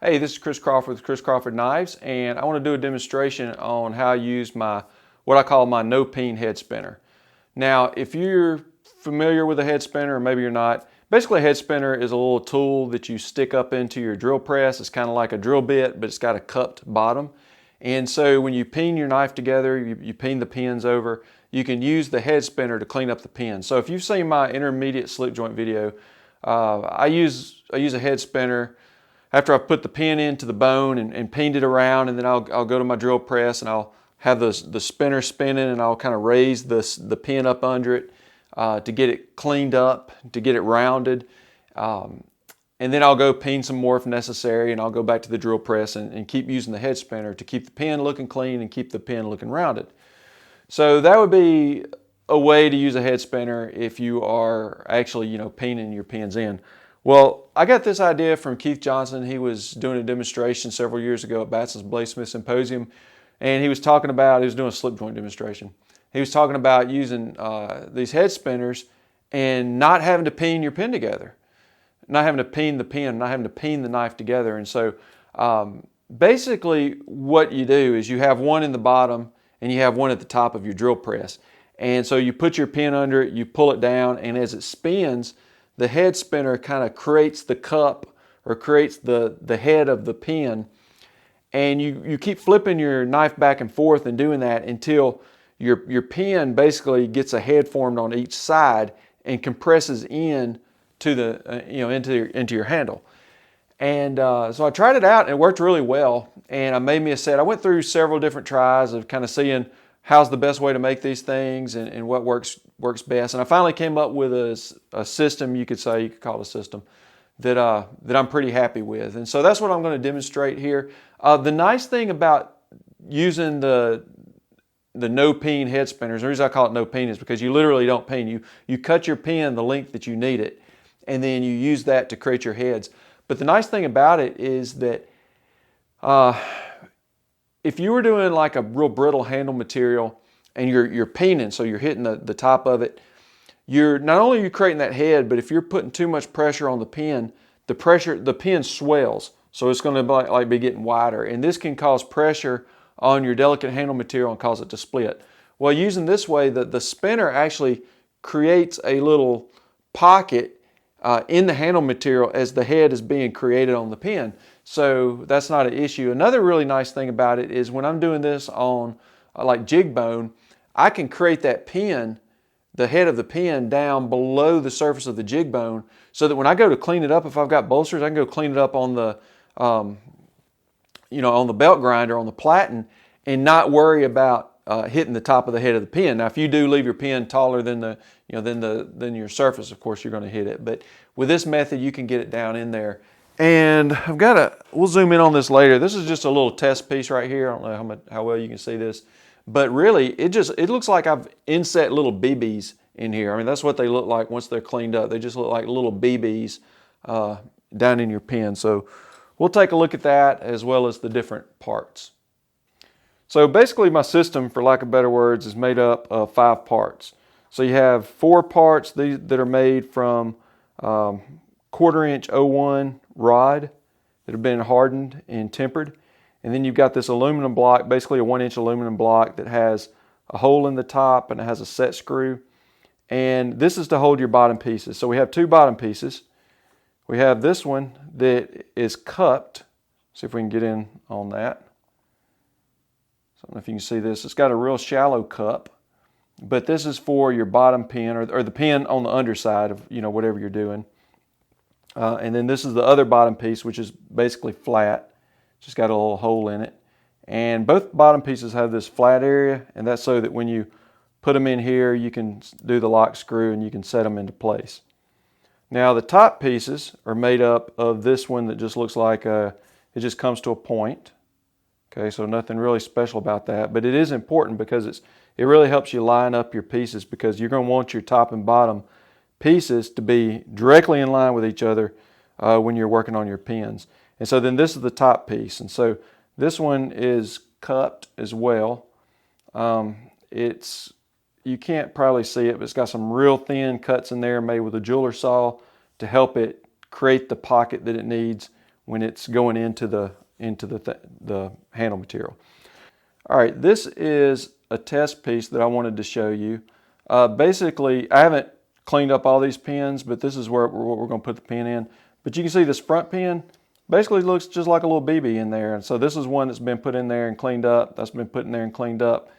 Hey, this is Chris Crawford with Chris Crawford Knives, and I want to do a demonstration on how I use what I call my no peen head spinner. Now, if you're familiar with a head spinner, or maybe you're not, basically a head spinner is a little tool that you stick up into your drill press. It's kind of like a drill bit, but it's got a cupped bottom. And so when you peen your knife together, you peen the pins over, you can use the head spinner to clean up the pins. So if you've seen my intermediate slip joint video, I use a head spinner after I've put the pin into the bone and peened it around, and then I'll go to my drill press and I'll have the spinner spinning, and I'll kind of raise the pin up under it to get it cleaned up, to get it rounded. And then I'll go peen some more if necessary, and I'll go back to the drill press and keep using the head spinner to keep the pin looking clean and keep the pin looking rounded. So that would be a way to use a head spinner if you are actually, peening your pins in. Well, I got this idea from Keith Johnson. He was doing a demonstration several years ago at Batson's Bladesmith Symposium, and he was doing a slip joint demonstration. He was talking about using these head spinners and not having to peen your pin together, not having to peen the pin, not having to peen the knife together. And so basically what you do is you have one in the bottom and you have one at the top of your drill press. And so you put your pin under it, you pull it down, and as it spins, the head spinner kind of creates the cup or creates the head of the pin, and you keep flipping your knife back and forth and doing that until your pin basically gets a head formed on each side and compresses in to into your handle. And so I tried it out and it worked really well, and I made me a set. I went through several different tries of kind of seeing how's the best way to make these things and what works best. And I finally came up with a system, you could call it a system, that I'm pretty happy with. And so that's what I'm going to demonstrate here. The nice thing about using the no peen head spinners, the reason I call it no peen is because you literally don't peen. You cut your pin the length that you need it, and then you use that to create your heads. But the nice thing about it is that if you were doing like a real brittle handle material and you're peening, so you're hitting the top of it, you're not only are you creating that head, but if you're putting too much pressure on the pin, the pin swells, so it's going to be getting wider, and this can cause pressure on your delicate handle material and cause it to split. Well, using this way, the spinner actually creates a little pocket in the handle material as the head is being created on the pin. So that's not an issue. Another really nice thing about it is when I'm doing this on like jig bone, I can create that pin, the head of the pin, down below the surface of the jig bone, so that when I go to clean it up, if I've got bolsters, I can go clean it up on the on the belt grinder, on the platen, and not worry about hitting the top of the head of the pin. Now, if you do leave your pin taller than than your surface, of course you're going to hit it. But with this method, you can get it down in there. And we'll zoom in on this later. This is just a little test piece right here. I don't know how well you can see this, but really it looks like I've inset little BBs in here. I mean, that's what they look like once they're cleaned up. They just look like little BBs down in your pin. So we'll take a look at that as well as the different parts. So basically my system, for lack of better words, is made up of 5 parts. So you have 4 parts that are made from 1/4-inch 01 rod that have been hardened and tempered. And then you've got this aluminum block, basically a 1-inch aluminum block that has a hole in the top and it has a set screw. And this is to hold your bottom pieces. So we have 2 bottom pieces. We have this one that is cupped. See if we can get in on that. So I don't know if you can see this. It's got a real shallow cup, but this is for your bottom pin or the pin on the underside of whatever you're doing. And then this is the other bottom piece, which is basically flat. Just got a little hole in it. And both bottom pieces have this flat area, and that's so that when you put them in here, you can do the lock screw and you can set them into place. Now the top pieces are made up of this one that just looks like it just comes to a point. Okay, so nothing really special about that, but it is important because it really helps you line up your pieces, because you're going to want your top and bottom pieces to be directly in line with each other when you're working on your pins. And so then this is the top piece, and so this one is cupped as well. You can't probably see it, but it's got some real thin cuts in there made with a jeweler saw to help it create the pocket that it needs when it's going into the handle material. All right, this is a test piece that I wanted to show you. Basically, I haven't cleaned up all these pins, but this is where we're going to put the pin in. But you can see this front pin basically looks just like a little BB in there. And so this is one that's been put in there and cleaned up. That's been put in there and cleaned up.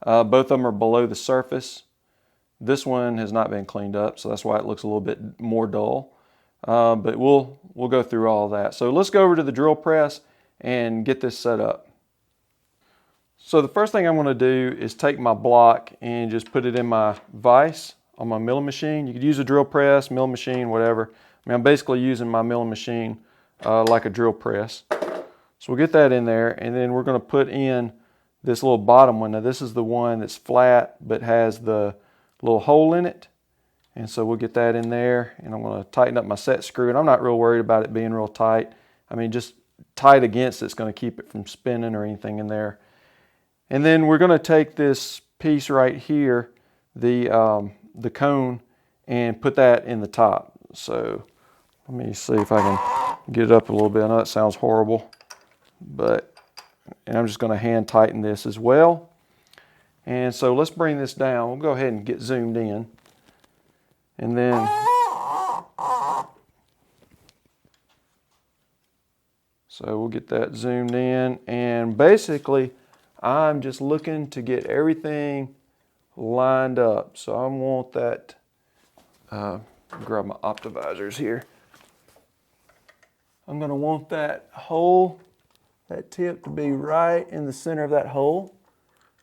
Both of them are below the surface. This one has not been cleaned up, so that's why it looks a little bit more dull. But we'll go through all that. So let's go over to the drill press and get this set up. So the first thing I'm going to do is take my block and just put it in my vise on my milling machine. You could use a drill press, milling machine, whatever. I mean, I'm basically using my milling machine like a drill press. So we'll get that in there, and then we're going to put in this little bottom one. Now this is the one that's flat but has the little hole in it. And so we'll get that in there, and I'm going to tighten up my set screw. And I'm not real worried about it being real tight. I mean, just tight against it's going to keep it from spinning or anything in there. And then we're going to take this piece right here, the cone, and put that in the top. So let me see if I can get it up a little bit. I know that sounds horrible, and I'm just going to hand tighten this as well. And so let's bring this down. We'll go ahead and get zoomed in. And then so we'll get that zoomed in, and basically I'm just looking to get everything lined up. So I want that, grab my optivisors here. I'm going to want that hole, that tip to be right in the center of that hole.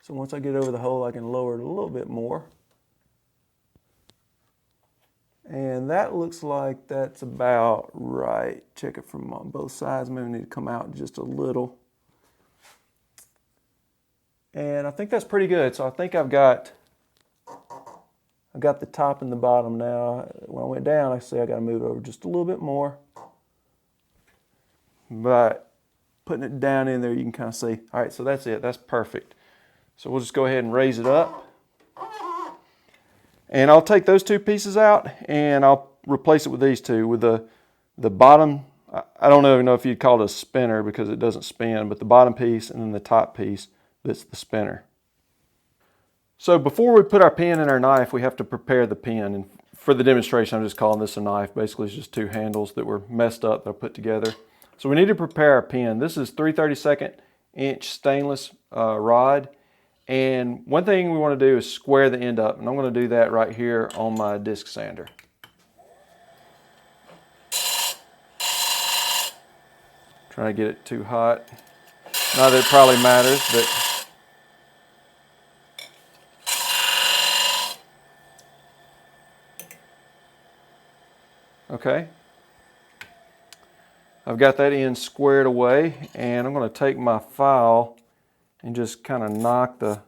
So once I get over the hole, I can lower it a little bit more. And that looks like that's about right. Check it from on both sides. Maybe I need to come out just a little. And I think that's pretty good. So I think I've got the top and the bottom now. When I went down, I see I got to move it over just a little bit more. But putting it down in there, you can kind of see. All right, so that's it. That's perfect. So we'll just go ahead and raise it up. And I'll take those two pieces out, and I'll replace it with these two. With the bottom, I don't even know if you'd call it a spinner because it doesn't spin, but the bottom piece and then the top piece, that's the spinner. So before we put our pin in our knife, we have to prepare the pin. And for the demonstration, I'm just calling this a knife. Basically, it's just two handles that were messed up that I put together. So we need to prepare our pin. This is 3/32 inch stainless rod. And one thing we want to do is square the end up. And I'm going to do that right here on my disc sander. Trying to get it too hot. Not that it probably matters, but okay. I've got that end squared away, and I'm going to take my file and just kind of knock the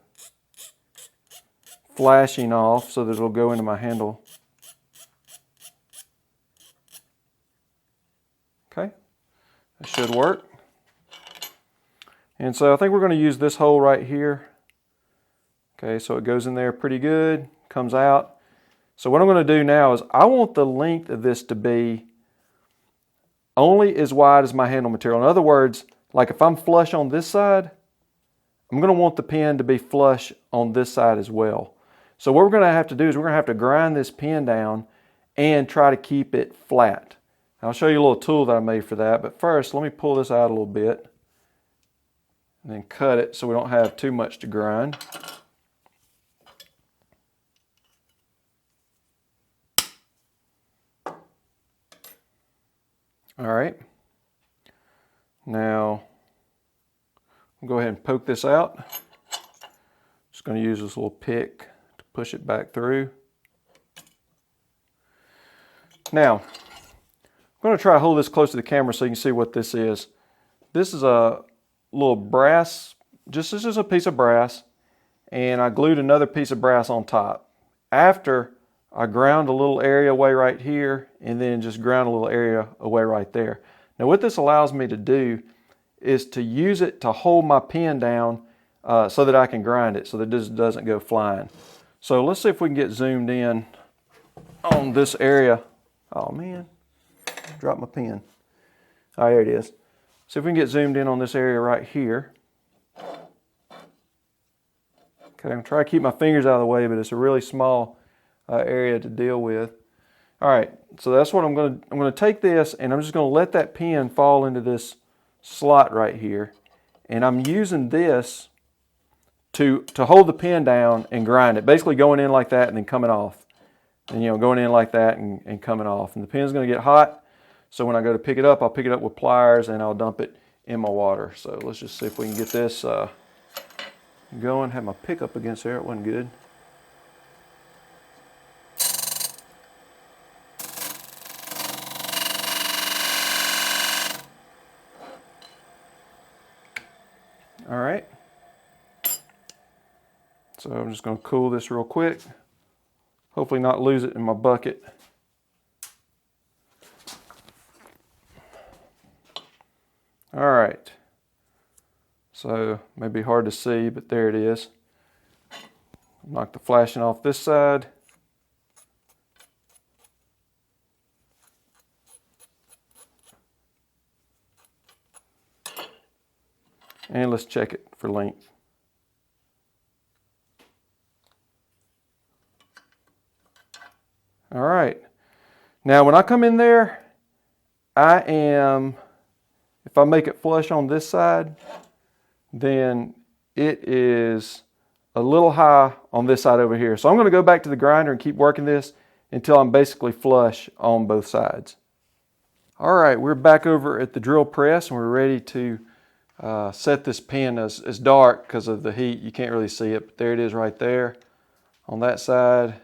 flashing off so that it'll go into my handle. Okay, that should work. And so I think we're going to use this hole right here. Okay, so it goes in there pretty good, comes out. So what I'm going to do now is I want the length of this to be only as wide as my handle material. In other words, like if I'm flush on this side, I'm going to want the pin to be flush on this side as well. So what we're going to have to do is we're going to have to grind this pin down and try to keep it flat. I'll show you a little tool that I made for that, but first let me pull this out a little bit and then cut it so we don't have too much to grind. All right, now I'll go ahead and poke this out. Just going to use this little pick to push it back through. Now, I'm going to try to hold this close to the camera so you can see what this is. This is a little brass, this is a piece of brass, and I glued another piece of brass on top. After I ground a little area away right here, and then just ground a little area away right there. Now what this allows me to do is to use it to hold my pin down so that I can grind it so that this doesn't go flying. So let's see if we can get zoomed in on this area. Oh man, dropped my pen. Oh, there it is. See if we can get zoomed in on this area right here. Okay, I'm going to try to keep my fingers out of the way, but it's a really small area to deal with. All right, so that's what I'm going to take this, and I'm just going to let that pin fall into this slot right here. And I'm using this to hold the pin down and grind it, basically going in like that and then coming off. And, you know, going in like that and coming off. And the pin's going to get hot, so when I go to pick it up, I'll pick it up with pliers and I'll dump it in my water. So let's just see if we can get this going. Have my pickup against there, it wasn't good. All right. So I'm just going to cool this real quick. Hopefully not lose it in my bucket. All right. So maybe hard to see, but there it is. Knock the flashing off this side. And let's check it for length. All right. Now when I come in there, if I make it flush on this side, then it is a little high on this side over here. So I'm going to go back to the grinder and keep working this until I'm basically flush on both sides. All right, we're back over at the drill press and we're ready to set this pin. As dark because of the heat, you can't really see it, but there it is right there on that side.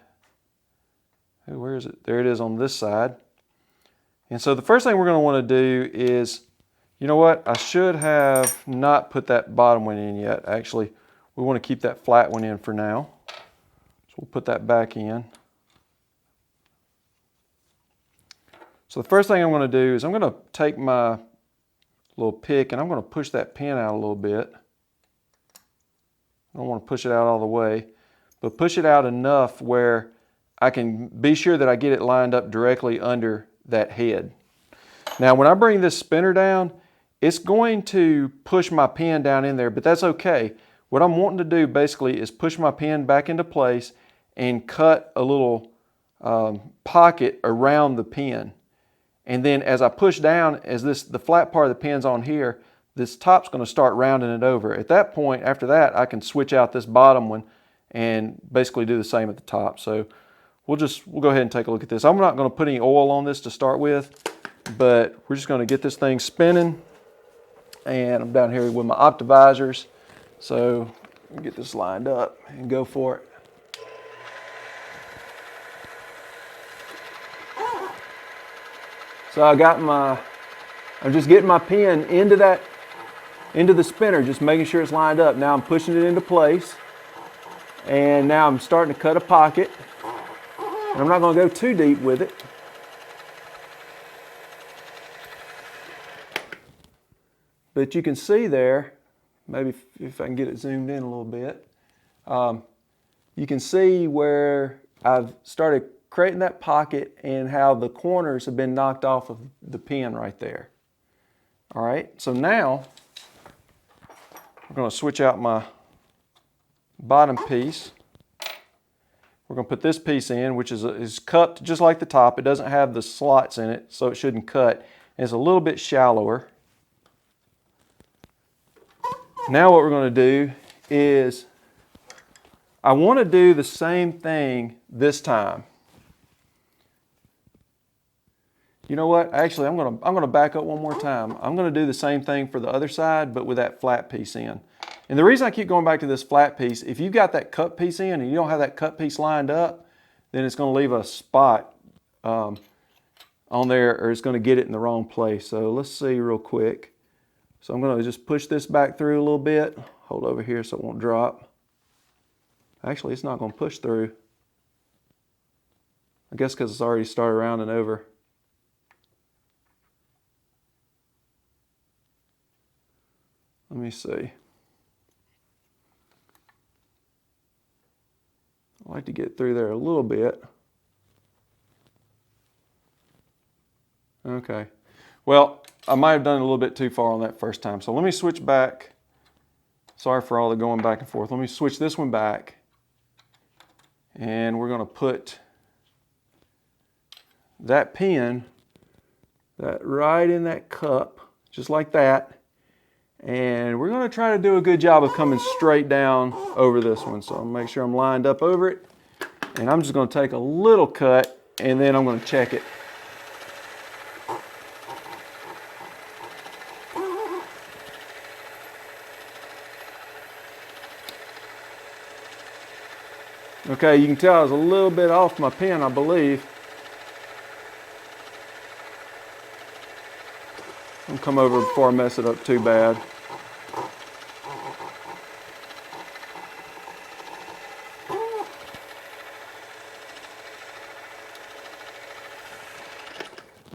Where is it? There it is on this side. And so the first thing we're going to want to do is, you know what? I should have not put that bottom one in yet. Actually, we want to keep that flat one in for now. So we'll put that back in. So the first thing I'm going to do is I'm going to take my little pick and I'm going to push that pin out a little bit. I don't want to push it out all the way, but push it out enough where I can be sure that I get it lined up directly under that head. Now when I bring this spinner down, it's going to push my pin down in there, but that's okay. What I'm wanting to do basically is push my pin back into place and cut a little pocket around the pin. And then as I push down, as the flat part of the pin's on here, this top's going to start rounding it over. At that point, after that, I can switch out this bottom one and basically do the same at the top. So we'll go ahead and take a look at this. I'm not going to put any oil on this to start with, but we're just going to get this thing spinning. And I'm down here with my optivisors, so get this lined up and go for it. So I'm just getting my pin into the spinner, just making sure it's lined up. Now I'm pushing it into place, and now I'm starting to cut a pocket. And I'm not going to go too deep with it. But you can see there, maybe if I can get it zoomed in a little bit, you can see where I've started creating that pocket and how the corners have been knocked off of the pin right there. All right, so now we're going to switch out my bottom piece. We're going to put this piece in, which is cupped just like the top. It doesn't have the slots in it, so it shouldn't cut. And it's a little bit shallower. Now what we're going to do is, I want to do the same thing this time. You know what? Actually, I'm going to back up one more time. I'm going to do the same thing for the other side, but with that flat piece in. And the reason I keep going back to this flat piece, if you've got that cut piece in and you don't have that cut piece lined up, then it's going to leave a spot on there, or it's going to get it in the wrong place. So let's see real quick. So I'm going to just push this back through a little bit. Hold over here so it won't drop. Actually, it's not going to push through. I guess because it's already started rounding over. Let me see. I like to get through there a little bit. Okay. Well, I might have done it a little bit too far on that first time. So let me switch back. Sorry for all the going back and forth. Let me switch this one back. And we're going to put that pin right in that cup, just like that. And we're going to try to do a good job of coming straight down over this one. So I'll make sure I'm lined up over it. And I'm just going to take a little cut and then I'm going to check it. Okay, you can tell I was a little bit off my pin, I believe. I'll come over before I mess it up too bad.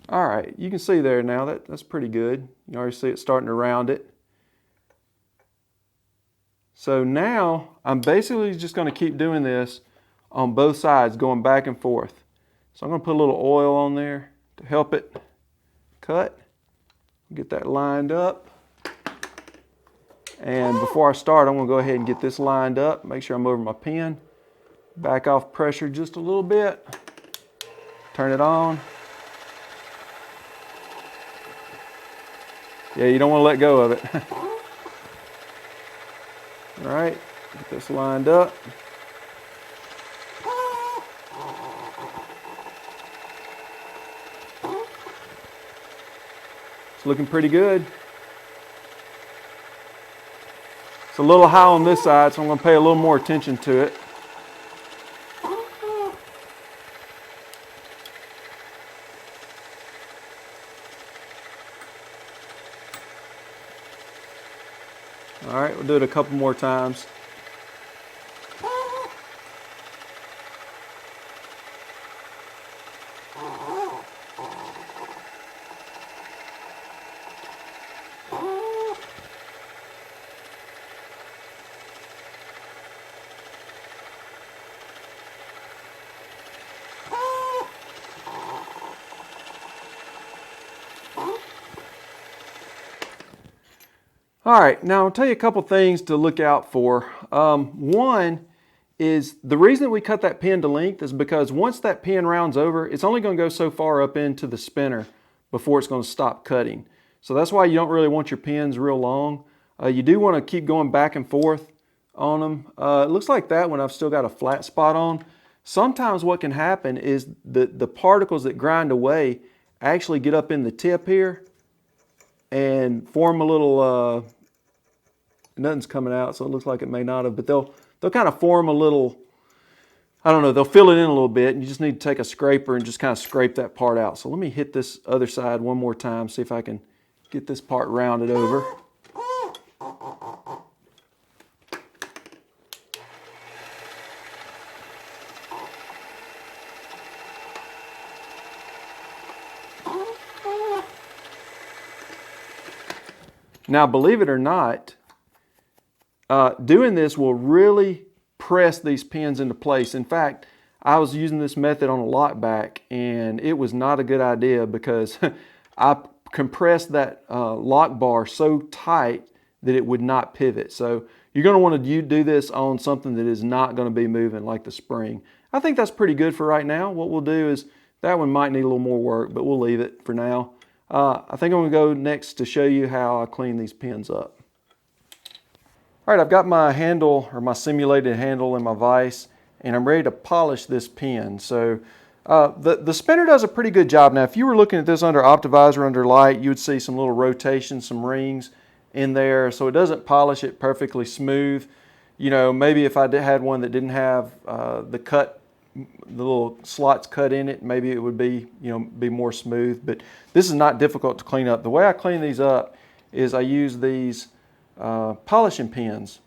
All right, you can see there now, that's pretty good. You already see it starting to round it. So now I'm basically just going to keep doing this on both sides, going back and forth. So I'm going to put a little oil on there to help it cut. Get that lined up. And before I start, I'm going to go ahead and get this lined up. Make sure I'm over my pin. Back off pressure just a little bit. Turn it on. Yeah, you don't want to let go of it. All right, get this lined up. It's looking pretty good. It's a little high on this side, so I'm going to pay a little more attention to it. All right, we'll do it a couple more times. All right, now I'll tell you a couple things to look out for. One is the reason that we cut that pin to length is because once that pin rounds over, it's only going to go so far up into the spinner before it's going to stop cutting. So that's why you don't really want your pins real long. You do want to keep going back and forth on them. It looks like that one I've still got a flat spot on. Sometimes what can happen is the particles that grind away actually get up in the tip here and form a little, nothing's coming out, so it looks like it may not have, but they'll kind of form a little, I don't know, they'll fill it in a little bit, and you just need to take a scraper and just kind of scrape that part out. So let me hit this other side one more time, see if I can get this part rounded over. Now, believe it or not, doing this will really press these pins into place. In fact, I was using this method on a lock back, and it was not a good idea because I compressed that lock bar so tight that it would not pivot. So you're going to want to do this on something that is not going to be moving, like the spring. I think that's pretty good for right now. What we'll do is, that one might need a little more work, but we'll leave it for now. I think I'm going to go next to show you how I clean these pins up. All right, I've got my handle, or my simulated handle, in my vise, and I'm ready to polish this pin. So the spinner does a pretty good job. Now, if you were looking at this under Optivisor, under light, you would see some little rotation, some rings in there. So it doesn't polish it perfectly smooth. You know, maybe if I had one that didn't have the little slots cut in it, maybe it would be, be more smooth. But this is not difficult to clean up. The way I clean these up is I use these polishing pins.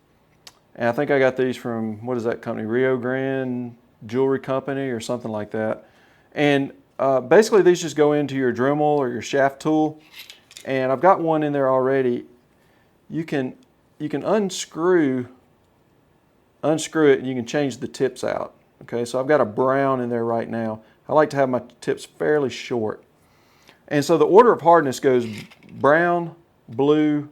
And I think I got these from, what is that company? Rio Grande Jewelry Company or something like that. And basically these just go into your Dremel or your shaft tool. And I've got one in there already. You can unscrew it and you can change the tips out. Okay, so I've got a brown in there right now. I like to have my tips fairly short. And so the order of hardness goes brown, blue,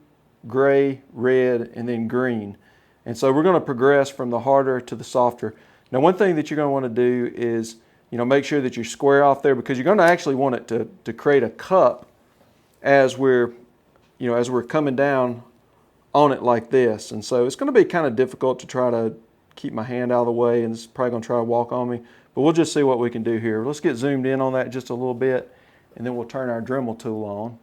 gray, red, and then green. And so we're going to progress from the harder to the softer. Now, one thing that you're going to want to do is, make sure that you're square off there, because you're going to actually want it to create a cup as we're coming down on it like this. And so it's going to be kind of difficult to try to keep my hand out of the way, and it's probably going to try to walk on me. But we'll just see what we can do here. Let's get zoomed in on that just a little bit, and then we'll turn our Dremel tool on.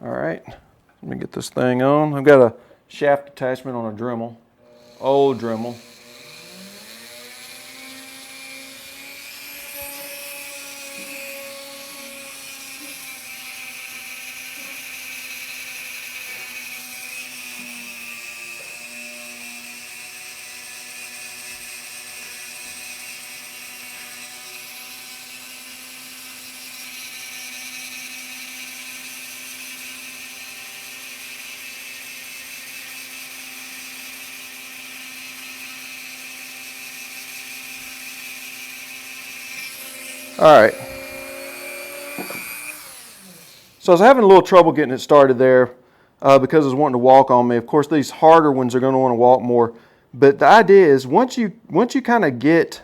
All right, let me get this thing on. I've got a shaft attachment on a Dremel, old Dremel. All right, so I was having a little trouble getting it started there because it was wanting to walk on me. Of course, these harder ones are going to want to walk more, but the idea is once you kind of get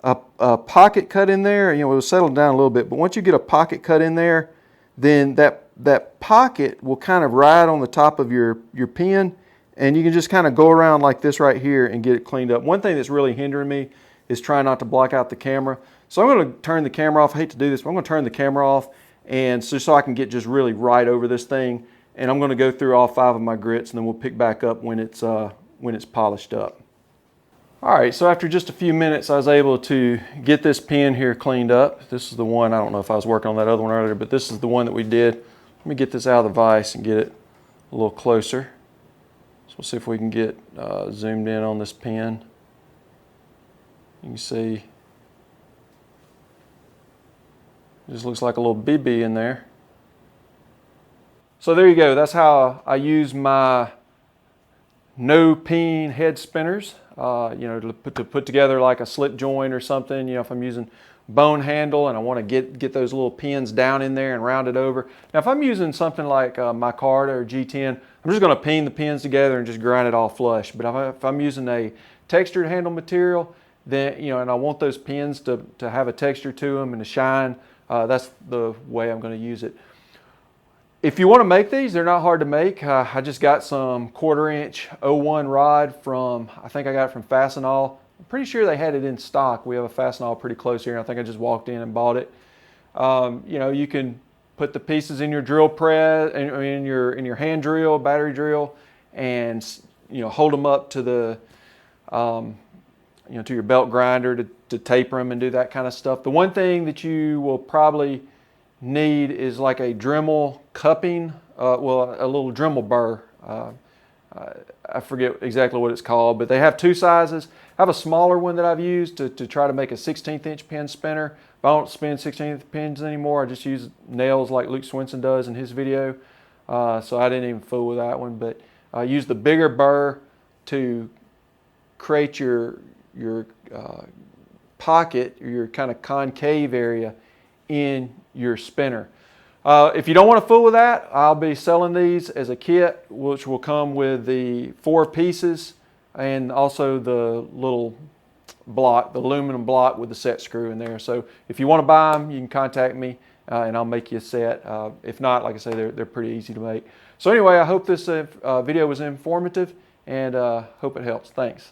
a pocket cut in there, it will settle down a little bit, but once you get a pocket cut in there, then that pocket will kind of ride on the top of your pin, and you can just kind of go around like this right here and get it cleaned up. One thing that's really hindering me is trying not to block out the camera. So I'm going to turn the camera off. I hate to do this, but I'm going to turn the camera off, and so I can get just really right over this thing. And I'm going to go through all 5 of my grits, and then we'll pick back up when it's polished up. All right, so after just a few minutes, I was able to get this pin here cleaned up. This is the one, I don't know if I was working on that other one earlier, but this is the one that we did. Let me get this out of the vise and get it a little closer. So we'll see if we can get zoomed in on this pin. You can see it just looks like a little BB in there. So there you go. That's how I use my no peen head spinners. To put together like a slip joint or something. If I'm using bone handle and I want to get those little pins down in there and round it over. Now, if I'm using something like my Micarta or G10, I'm just going to peen the pins together and just grind it all flush. But if I'm using a textured handle material, then and I want those pins to have a texture to them and to shine. That's the way I'm going to use it. If you want to make these, they're not hard to make. I just got some 1/4 inch 01 rod from, I think I got it from Fastenal. I'm pretty sure they had it in stock. We have a Fastenal pretty close here. I think I just walked in and bought it. You can put the pieces in your drill press, in your hand drill, battery drill, and hold them up to the to your belt grinder to taper them and do that kind of stuff. The one thing that you will probably need is like a Dremel cupping, a little Dremel burr. I forget exactly what it's called, but they have 2 sizes. I have a smaller one that I've used to try to make a 1/16 inch pin spinner. But I don't spin 1/16 pins anymore. I just use nails like Luke Swinson does in his video. So I didn't even fool with that one, but I use the bigger burr to create your pocket, or your kind of concave area in your spinner. If you don't want to fool with that, I'll be selling these as a kit, which will come with the 4 pieces and also the little block, the aluminum block with the set screw in there. So if you want to buy them, you can contact me and I'll make you a set. If not, like I say, they're pretty easy to make. So anyway, I hope this video was informative and hope it helps. Thanks.